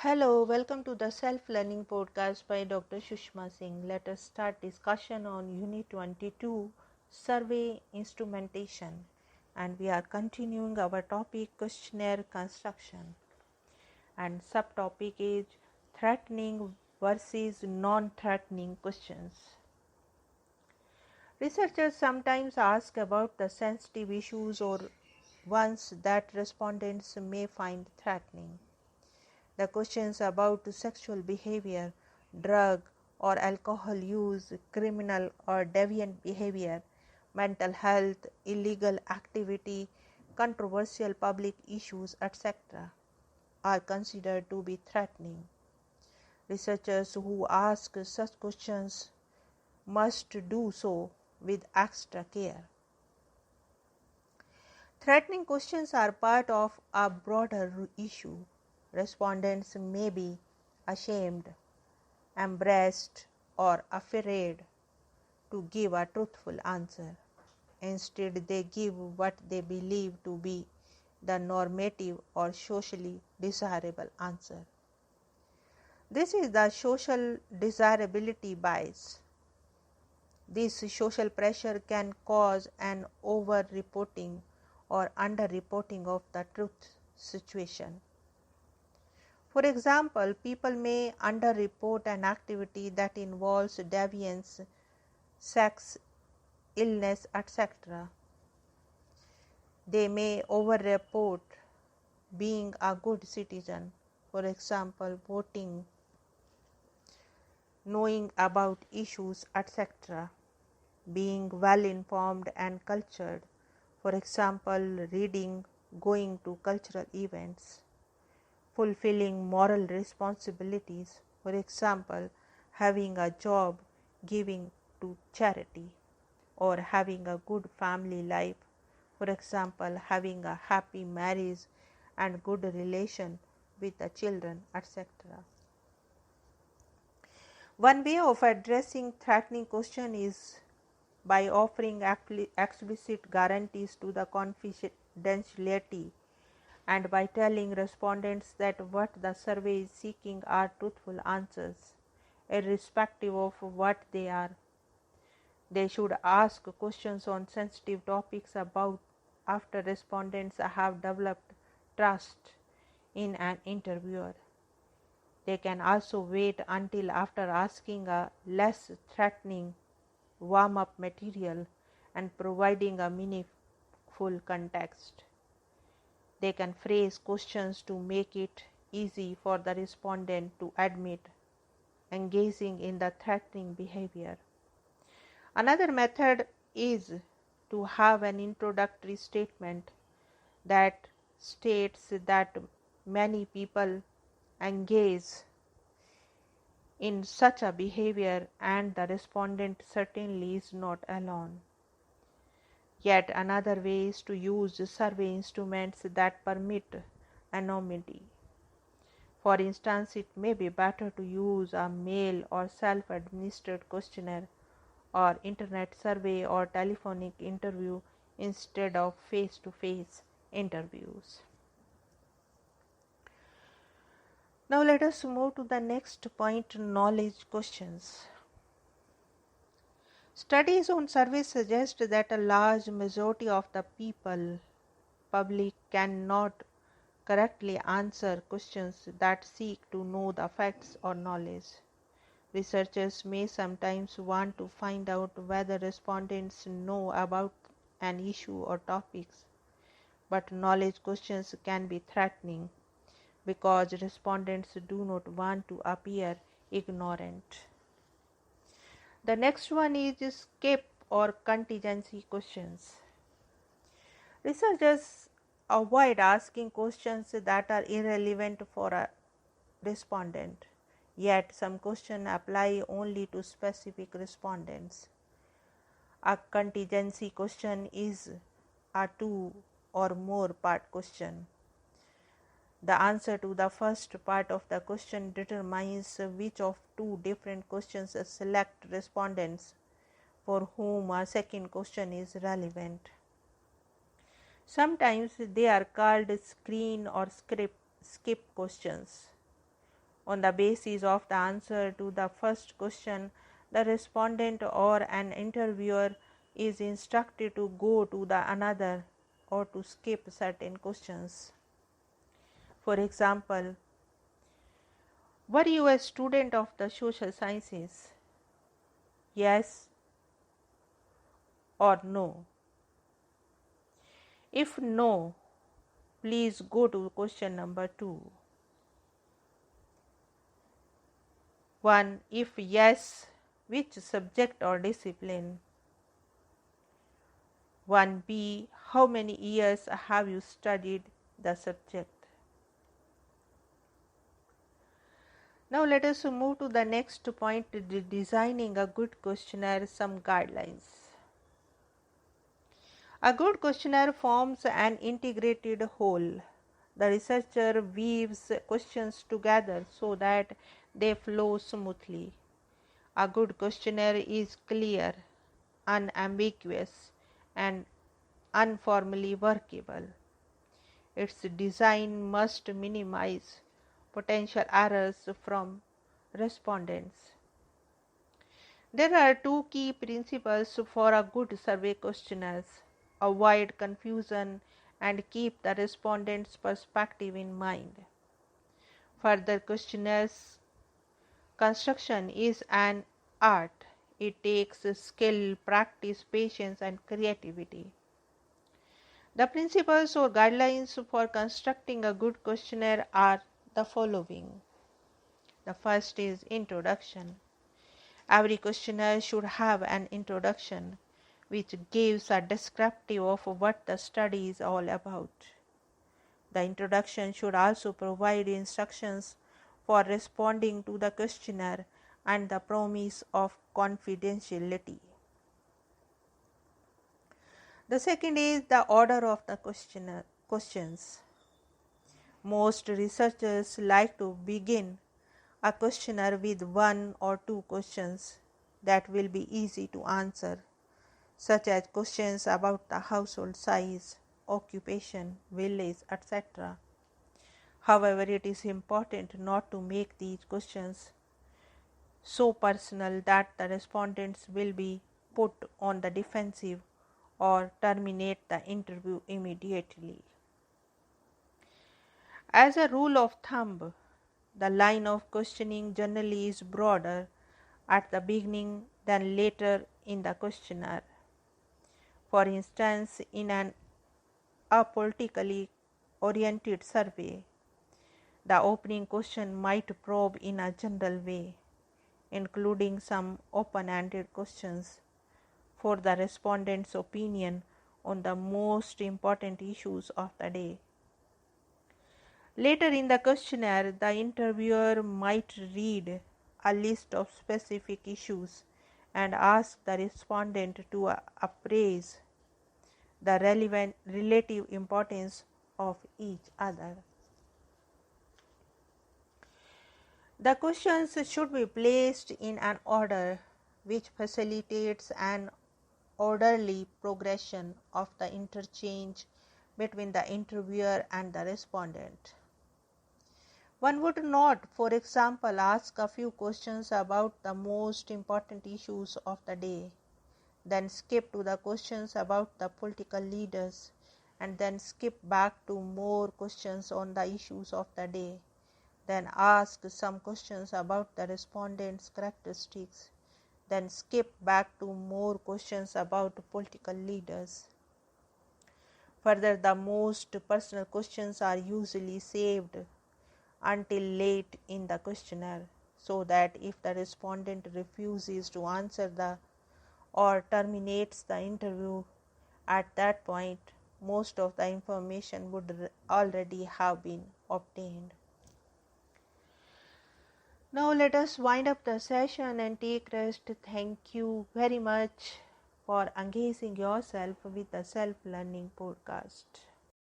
Hello, welcome to the Self-Learning Podcast by Dr. Sushma Singh. Let us start discussion on Unit 22, Survey Instrumentation. And we are continuing our topic questionnaire construction. And subtopic is threatening versus non-threatening questions. Researchers sometimes ask about the sensitive issues or ones that respondents may find threatening. The questions about sexual behavior, drug or alcohol use, criminal or deviant behavior, mental health, illegal activity, controversial public issues, etc., are considered to be threatening. Researchers who ask such questions must do so with extra care. Threatening questions are part of a broader issue. Respondents may be ashamed, embarrassed, or afraid to give a truthful answer. Instead, they give what they believe to be the normative or socially desirable answer. This is the social desirability bias. This social pressure can cause an over-reporting or under-reporting of the truth situation. For example, people may underreport an activity that involves deviance, sex, illness, etc. They may overreport being a good citizen, for example, voting, knowing about issues, etc. Being well informed and cultured, for example, reading, going to cultural events. Fulfilling moral responsibilities, for example, having a job, giving to charity, or having a good family life, for example, having a happy marriage and good relation with the children, etc. One way of addressing threatening question is by offering explicit guarantees to the confidentiality and by telling respondents that what the survey is seeking are truthful answers, irrespective of what they are. They should ask questions on sensitive topics after respondents have developed trust in an interviewer. They can also wait until after asking a less threatening warm-up material and providing a meaningful context. They can phrase questions to make it easy for the respondent to admit engaging in the threatening behavior. Another method is to have an introductory statement that states that many people engage in such a behavior and the respondent certainly is not alone. Yet another way is to use survey instruments that permit anonymity. For instance, it may be better to use a mail or self-administered questionnaire or internet survey or telephonic interview instead of face-to-face interviews. Now let us move to the next point, knowledge questions. Studies on surveys suggest that a large majority of the public cannot correctly answer questions that seek to know the facts or knowledge. Researchers may sometimes want to find out whether respondents know about an issue or topics, but knowledge questions can be threatening because respondents do not want to appear ignorant. The next one is skip or contingency questions. Researchers avoid asking questions that are irrelevant for a respondent, yet some questions apply only to specific respondents. A contingency question is a two or more part question. The answer to the first part of the question determines which of two different questions select respondents for whom a second question is relevant. Sometimes they are called screen or skip questions. On the basis of the answer to the first question, the respondent or an interviewer is instructed to go to the another or to skip certain questions. For example, were you a student of the social sciences? Yes or no? If no, please go to question number 2. 1. If yes, which subject or discipline? 1b. How many years have you studied the subject? Now let us move to the next point, designing a good questionnaire, some guidelines. A good questionnaire forms an integrated whole. The researcher weaves questions together so that they flow smoothly. A good questionnaire is clear, unambiguous, and informally workable. Its design must minimize potential errors from respondents. There are 2 key principles for a good survey questionnaire: avoid confusion and keep the respondent's perspective in mind. Further, questionnaires construction is an art. It takes skill, practice, patience, and creativity. The principles or guidelines for constructing a good questionnaire are the following. The first is introduction. Every questionnaire should have an introduction which gives a descriptive of what the study is all about. The introduction should also provide instructions for responding to the questionnaire and the promise of confidentiality. The second is the order of the questions. Most researchers like to begin a questionnaire with 1 or 2 questions that will be easy to answer, such as questions about the household size, occupation, village, etc. However, it is important not to make these questions so personal that the respondents will be put on the defensive or terminate the interview immediately. As a rule of thumb, the line of questioning generally is broader at the beginning than later in the questionnaire. For instance, in an apolitically oriented survey, the opening question might probe in a general way, including some open-ended questions for the respondent's opinion on the most important issues of the day. Later in the questionnaire, the interviewer might read a list of specific issues and ask the respondent to appraise the relative importance of each other. The questions should be placed in an order which facilitates an orderly progression of the interchange between the interviewer and the respondent. One would not, for example, ask a few questions about the most important issues of the day, then skip to the questions about the political leaders, and then skip back to more questions on the issues of the day, then ask some questions about the respondent's characteristics, then skip back to more questions about political leaders. Further, the most personal questions are usually saved until late in the questionnaire, so that if the respondent refuses to answer or terminates the interview at that point, most of the information would already have been obtained. Now let us wind up the session and take rest. Thank you very much for engaging yourself with the Self-Learning Podcast.